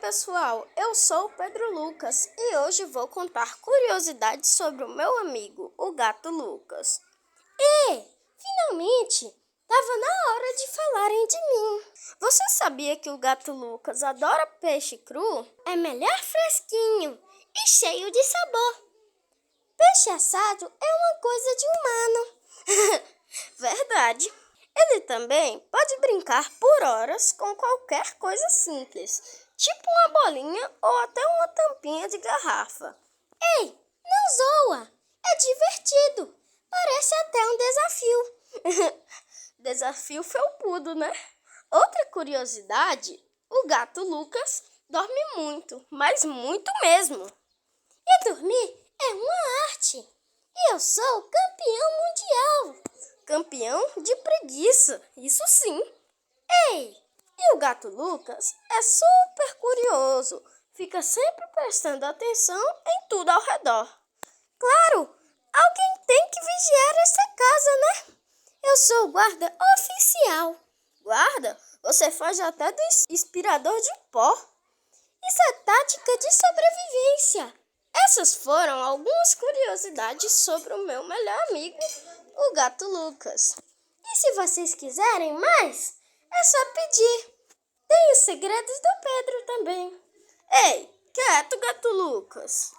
pessoal, eu sou o Pedro Lucas e hoje vou contar curiosidades sobre o meu amigo, o gato Lucas. Finalmente, estava na hora de falarem de mim. Você sabia que o gato Lucas adora peixe cru? É melhor fresquinho e cheio de sabor. Peixe assado é uma coisa de humano. Verdade. Ele também pode brincar por horas com qualquer coisa simples, tipo uma bolinha ou até uma tampinha de garrafa. Ei, não zoa! É divertido! Parece até um desafio. Desafio felpudo, né? Outra curiosidade, o gato Lucas dorme muito, mas muito mesmo. E dormir é uma arte. E eu sou campeão mundial. Campeão de preguiça, isso sim. Ei, e o gato Lucas é super curioso. Fica sempre prestando atenção em tudo ao redor. Claro, alguém tem que vigiar essa casa, né? Eu sou o guarda oficial. Guarda? Você foge até do aspirador de pó. Isso é tática de sobrevivência. Essas foram algumas curiosidades sobre o meu melhor amigo, o gato Lucas. E se vocês quiserem mais, é só pedir. Tem os segredos do Pedro também. Ei, quieto, gato Lucas.